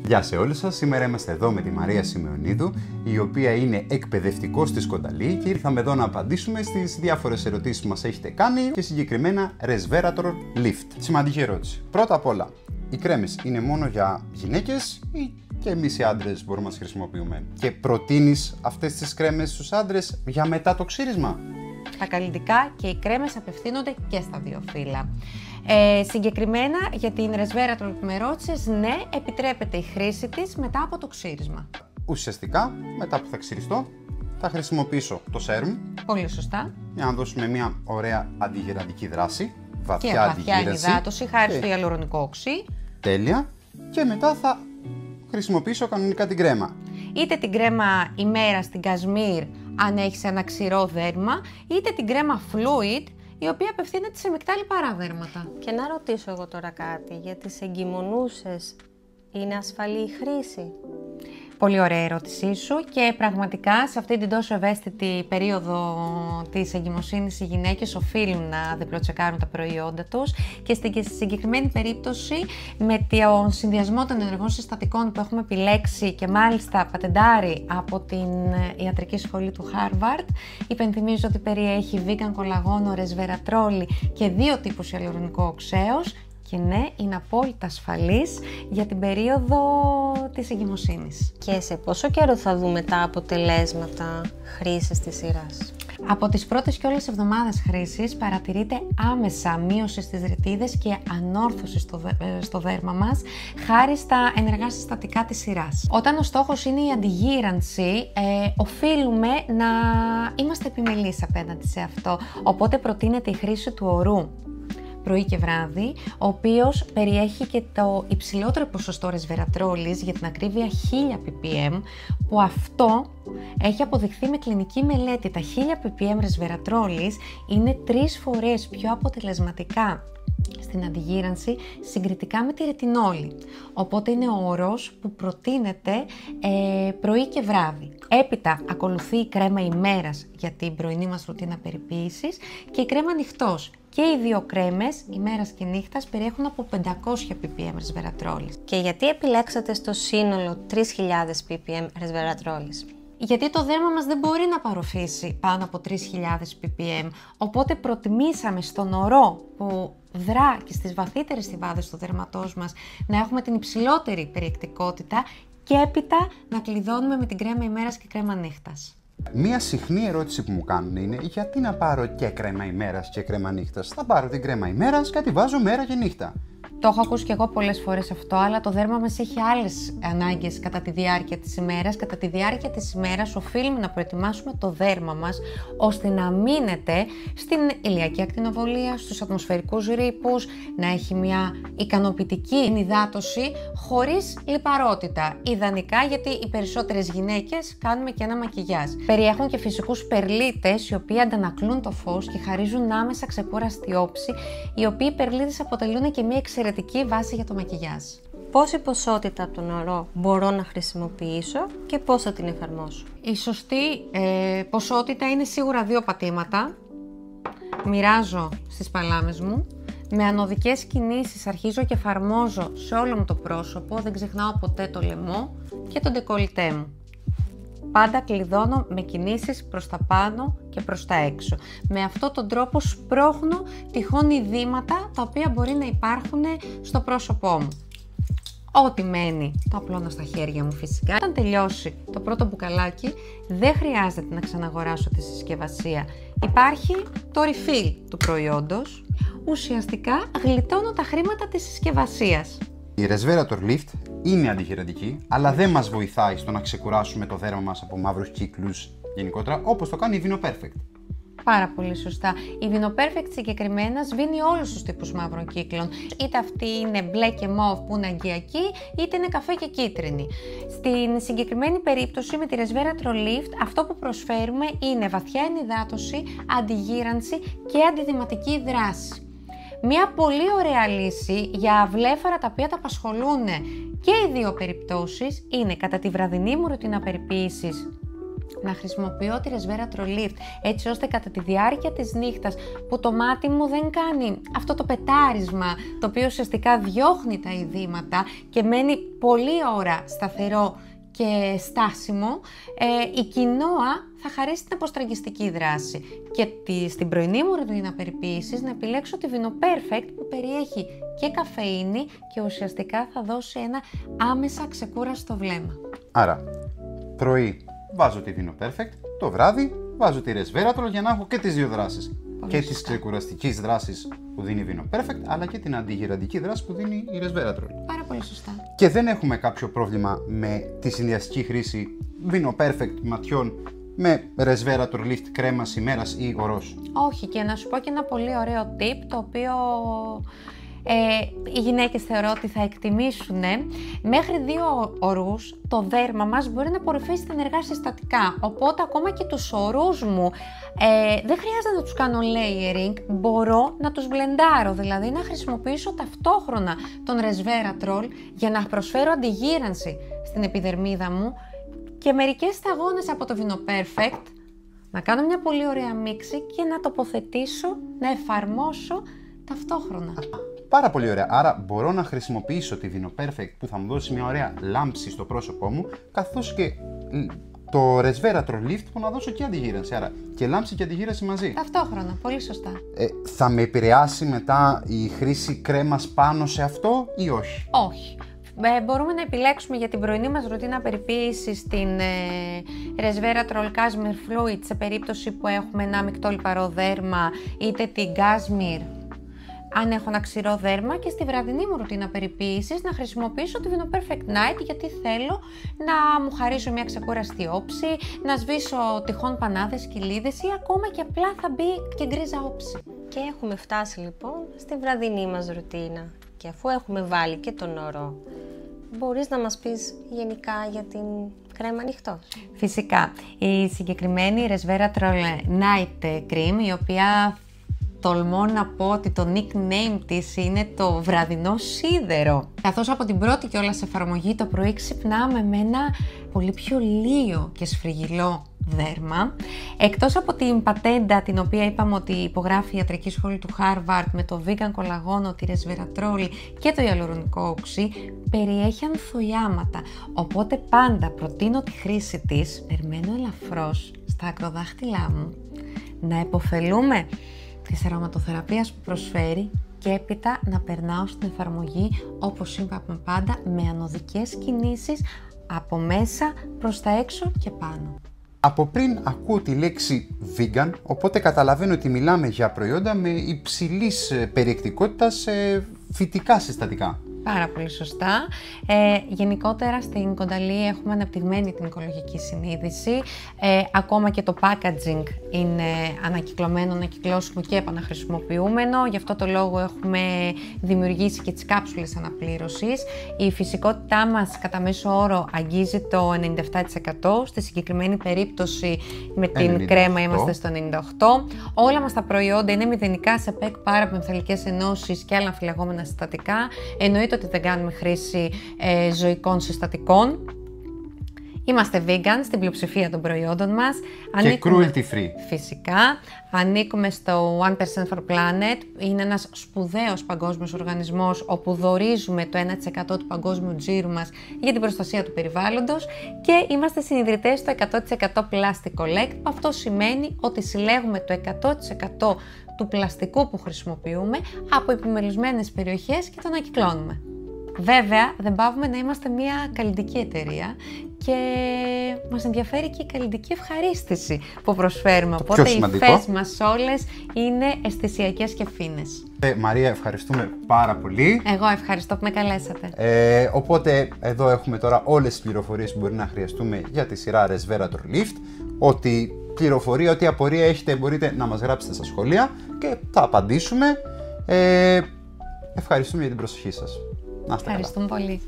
Γεια σε όλους σας, σήμερα είμαστε εδώ με τη Μαρία Σιμεωνίδου, η οποία είναι εκπαιδευτικός στη Σκονταλή και ήρθαμε εδώ να απαντήσουμε στις διάφορες ερωτήσεις που μας έχετε κάνει και συγκεκριμένα Resveratrol Lift. Σημαντική ερώτηση. Πρώτα απ' όλα, οι κρέμες είναι μόνο για γυναίκες ή και εμείς οι άντρες μπορούμε να τις χρησιμοποιούμε? Και προτείνεις αυτές τις κρέμες στους άντρες για μετά το ξύρισμα? Τα καλλιτικά και οι κρέμες απευθύνονται και στα δύο φύλλα. Συγκεκριμένα για την Resveratrol που με ρώτησες, ναι, επιτρέπεται η χρήση της μετά από το ξύρισμα. Ουσιαστικά, μετά που θα ξυριστώ, θα χρησιμοποιήσω το σέρουμ. Πολύ σωστά. Για να δώσουμε μια ωραία αντιγεραντική δράση. Και βαθιά ενυδάτωση, χάρη στο ιαλουρονικό οξύ. Τέλεια. Και μετά θα χρησιμοποιήσω κανονικά την κρέμα. Είτε την κρέμα ημέρα στην Κασμίρ, αν έχεις ένα ξηρό δέρμα, είτε την κρέμα Fluid, η οποία απευθύνεται σε μεικτά λιπαρά δέρματα. Και να ρωτήσω εγώ τώρα κάτι, για τις εγκυμονούσες είναι ασφαλή η χρήση? Πολύ ωραία ερώτησή σου και πραγματικά σε αυτή την τόσο ευαίσθητη περίοδο της εγκυμοσύνης οι γυναίκες οφείλουν να διπλοτσεκάρουν τα προϊόντα τους και στη συγκεκριμένη περίπτωση με τον συνδυασμό των ενεργών συστατικών που έχουμε επιλέξει και μάλιστα πατεντάρει από την ιατρική σχολή του Harvard, υπενθυμίζω ότι περιέχει vegan κολαγόνο, resveratrol και 2 τύπους ιαλουρονικό οξέως. Και ναι, είναι απόλυτα ασφαλής για την περίοδο της εγκυμοσύνης. Και σε πόσο καιρό θα δούμε τα αποτελέσματα χρήσης της σειράς? Από τις πρώτες και όλες εβδομάδες χρήσης παρατηρείται άμεσα μείωση στις ρητίδες και ανόρθωση στο δέρμα μας, χάρη στα ενεργά συστατικά της σειράς. Όταν ο στόχος είναι η αντιγύρανση, οφείλουμε να είμαστε επιμελείς απέναντι σε αυτό, οπότε προτείνεται η χρήση του ορού πρωί και βράδυ, ο οποίος περιέχει και το υψηλότερο ποσοστό ρεσβερατρόλης, για την ακρίβεια 1000 ppm, που αυτό έχει αποδειχθεί με κλινική μελέτη. Τα 1000 ppm ρεσβερατρόλης είναι 3 φορές πιο αποτελεσματικά στην αντιγύρανση συγκριτικά με τη ρετινόλη. Οπότε είναι ο όρος που προτείνεται πρωί και βράδυ. Έπειτα ακολουθεί η κρέμα ημέρας για την πρωινή μας ρουτίνα περιποίησης και η κρέμα νυχτός. Και οι δύο κρέμες, ημέρας και νύχτας, περιέχουν από 500 ppm ρεσβερατρόλης. Και γιατί επιλέξατε στο σύνολο 3000 ppm ρεσβερατρόλης? Γιατί το δέρμα μας δεν μπορεί να απορροφήσει πάνω από 3000 ppm, οπότε προτιμήσαμε στον ορό που δρά και στις βαθύτερες στιβάδες του δέρματός μας να έχουμε την υψηλότερη περιεκτικότητα και έπειτα να κλειδώνουμε με την κρέμα ημέρας και κρέμα νύχτας. Μία συχνή ερώτηση που μου κάνουν είναι γιατί να πάρω και κρέμα ημέρας και κρέμα νύχτας? Θα πάρω την κρέμα ημέρας και τη βάζω μέρα και νύχτα. Το έχω ακούσει και εγώ πολλές φορές αυτό, αλλά το δέρμα μας έχει άλλες ανάγκες κατά τη διάρκεια της ημέρας. Κατά τη διάρκεια της ημέρας οφείλουμε να προετοιμάσουμε το δέρμα μας ώστε να μείνεται στην ηλιακή ακτινοβολία, στους ατμοσφαιρικούς ρήπους, να έχει μια ικανοποιητική ενυδάτωση χωρίς λιπαρότητα. Ιδανικά, γιατί οι περισσότερες γυναίκες κάνουμε και ένα μακιγιάζ. Περιέχουν και φυσικούς περλίτες οι οποίοι αντανακλούν το φως και χαρίζουν άμεσα ξεπόραστη όψη, οι οποίοι περλίτες αποτελούν και μια εξαιρετική βάση για το μακιγιάζ. Πόση ποσότητα από τον ορό μπορώ να χρησιμοποιήσω και πώς θα την εφαρμόσω? Η σωστή ποσότητα είναι σίγουρα 2 πατήματα. Μοιράζω στις παλάμες μου. Με ανωδικές κινήσεις αρχίζω και εφαρμόζω σε όλο μου το πρόσωπο. Δεν ξεχνάω ποτέ το λαιμό και τον ντεκολτέ μου. Πάντα κλειδώνω με κινήσεις προς τα πάνω και προς τα έξω. Με αυτόν τον τρόπο σπρώχνω τυχόν ειδήματα τα οποία μπορεί να υπάρχουν στο πρόσωπό μου. Ό,τι μένει το απλώνω στα χέρια μου φυσικά. Όταν τελειώσει το πρώτο μπουκαλάκι δεν χρειάζεται να ξαναγοράσω τη συσκευασία. Υπάρχει το refill του προϊόντος. Ουσιαστικά γλιτώνω τα χρήματα της συσκευασίας. Η Resveratrol Lift είναι αντιγυραντική, αλλά δεν μας βοηθάει στο να ξεκουράσουμε το δέρμα μας από μαύρους κύκλους γενικότερα, όπως το κάνει η Vino Perfect. Πάρα πολύ σωστά. Η Vino Perfect συγκεκριμένα σβήνει όλους τους τύπους μαύρων κύκλων. Είτε αυτή είναι μπλε και μοβ που είναι αγκιακή, είτε είναι καφέ και κίτρινη. Στην συγκεκριμένη περίπτωση με τη Resveratrol Lift αυτό που προσφέρουμε είναι βαθιά ενυδάτωση, αντιγύρανση και αντιδυματική δράση. Μια πολύ ωραία λύση για βλέφαρα τα οποία τα απασχολούν και οι δύο περιπτώσεις είναι κατά τη βραδινή μου ρουτίνα περιποίησης να χρησιμοποιώ τη Resveratrol Lift, έτσι ώστε κατά τη διάρκεια της νύχτας που το μάτι μου δεν κάνει αυτό το πετάρισμα, το οποίο ουσιαστικά διώχνει τα ειδήματα και μένει πολλή ώρα σταθερό και στάσιμο, η κοινόα θα χαρίσει την αποστραγγιστική δράση. Και στην πρωινή μου ρουτίνα περιποίησης να επιλέξω τη Vino Perfect που περιέχει και καφεΐνη και ουσιαστικά θα δώσει ένα άμεσα ξεκούραστο βλέμμα. Άρα, πρωί βάζω τη Vino Perfect, το βράδυ βάζω τη Resveratrol για να έχω και τις δύο δράσεις. Πολύ και σωστά. τις ξεκουραστικής δράσεις που δίνει η Vino Perfect, αλλά και την αντιγυραντική δράση που δίνει η Resveratrol. Πάρα πολύ σωστά. Και δεν έχουμε κάποιο πρόβλημα με τη συνδυαστική χρήση Vino Perfect ματιών με Resveratrol Lift κρέμας ημέρας ή ορός. Όχι, και να σου πω και ένα πολύ ωραίο tip, το οποίο οι γυναίκες θεωρώ ότι θα εκτιμήσουν. Μέχρι 2 ωρούς το δέρμα μας μπορεί να απορροφήσει τα ενεργά συστατικά, οπότε ακόμα και τους ορούς μου δεν χρειάζεται να τους κάνω layering, μπορώ να τους μπλεντάρω, δηλαδή να χρησιμοποιήσω ταυτόχρονα τον Resveratrol για να προσφέρω αντιγύρανση στην επιδερμίδα μου και μερικές σταγόνες από το Vino Perfect, να κάνω μια πολύ ωραία μίξη και να τοποθετήσω, να εφαρμόσω ταυτόχρονα. Πάρα πολύ ωραία. Άρα μπορώ να χρησιμοποιήσω τη Vino Perfect που θα μου δώσει μια ωραία λάμψη στο πρόσωπό μου, καθώς και το Resveratrol Lift που να δώσω και αντιγύρανση. Άρα και λάμψη και αντιγύρανση μαζί. Ταυτόχρονα, πολύ σωστά. Θα με επηρεάσει μετά η χρήση κρέμας πάνω σε αυτό ή όχι? Όχι. Μπορούμε να επιλέξουμε για την πρωινή μας ρουτίνα περιποίησης την Resveratrol Cashmere Fluid σε περίπτωση που έχουμε ένα μεικτό λιπαρό δέρμα, είτε την Cashmere αν έχω ένα ξηρό δέρμα, και στη βραδινή μου ρουτίνα περιποίησης να χρησιμοποιήσω τη Vino Perfect Night γιατί θέλω να μου χαρίσω μια ξεκούραστη όψη, να σβήσω τυχόν πανάδες, κοιλίδες ή ακόμα και απλά θα μπει και γκρίζα όψη. Και έχουμε φτάσει λοιπόν στη βραδινή μας ρουτίνα. Και αφού έχουμε βάλει και τον ωρό, μπορείς να μας πεις γενικά για την κρέμα νυχτός? Φυσικά, η συγκεκριμένη Resveratrol Night Cream, η οποία τολμώ να πω ότι το nickname της είναι το βραδινό σίδερο. Καθώς από την πρώτη κιόλας εφαρμογή το πρωί ξυπνάμε με ένα πολύ πιο λίο και σφριγγυλό δέρμα. Εκτός από την πατέντα την οποία είπαμε ότι υπογράφει η ιατρική σχολή του Harvard με το vegan κολαγόνο, τη Resveratrol και το ιαλουρονικό οξύ, περιέχει ανθοϊάματα. Οπότε πάντα προτείνω τη χρήση της, περμένω ελαφρώς στα ακροδάχτυλά μου, να επωφελούμε της αρωματοθεραπείας που προσφέρει και έπειτα να περνάω στην εφαρμογή, όπως είπαμε πάντα, με ανωδικές κινήσεις από μέσα προς τα έξω και πάνω. Από πριν ακούω τη λέξη vegan, οπότε καταλαβαίνω ότι μιλάμε για προϊόντα με υψηλής περιεκτικότητας φυτικά συστατικά. Πάρα πολύ σωστά. Γενικότερα στην Κονταλή έχουμε αναπτυγμένη την οικολογική συνείδηση. Ακόμα και το packaging είναι ανακυκλωμένο, ανακυκλώσιμο και επαναχρησιμοποιούμενο. Γι' αυτό το λόγο έχουμε δημιουργήσει και τις κάψουλες αναπλήρωσης. Η φυσικότητά μας κατά μέσο όρο αγγίζει το 97%. Στη συγκεκριμένη περίπτωση με την 98. κρέμα είμαστε στο 98%. Όλα μας τα προϊόντα είναι μηδενικά σε ΠΕΚ, παραπεμφθαλικές ενώσεις και άλλα αμφιλεγόμενα συστατικά. Εννοείται ότι δεν κάνουμε χρήση ζωικών συστατικών. Είμαστε vegan στην πλειοψηφία των προϊόντων μας. Και cruelty free. Φυσικά. Ανήκουμε στο 1% for Planet. Είναι ένας σπουδαίος παγκόσμιος οργανισμός όπου δωρίζουμε το 1% του παγκόσμιου τζίρου μας για την προστασία του περιβάλλοντος και είμαστε συνιδρυτές στο 100% Plastic Collect. Αυτό σημαίνει ότι συλλέγουμε το 100% του πλαστικού που χρησιμοποιούμε από επιμελισμένες περιοχές και το ανακυκλώνουμε. Βέβαια, δεν παύουμε να είμαστε μια καλλιτική εταιρεία και μας ενδιαφέρει και η καλλιτική ευχαρίστηση που προσφέρουμε. Οπότε οι φές μας όλες είναι αισθησιακές και φίνες. Μαρία, ευχαριστούμε πάρα πολύ. Εγώ ευχαριστώ που με καλέσατε. Οπότε εδώ έχουμε τώρα όλες τις πληροφορίες που μπορεί να χρειαστούμε για τη σειρά Resveratrol Lift. Ό,τι πληροφορία, ό,τι απορία έχετε μπορείτε να μας γράψετε στα σχόλια και θα απαντήσουμε. Ευχαριστούμε για την προσοχή σας. Να είστε καλά. Ευχαριστούμε πολύ.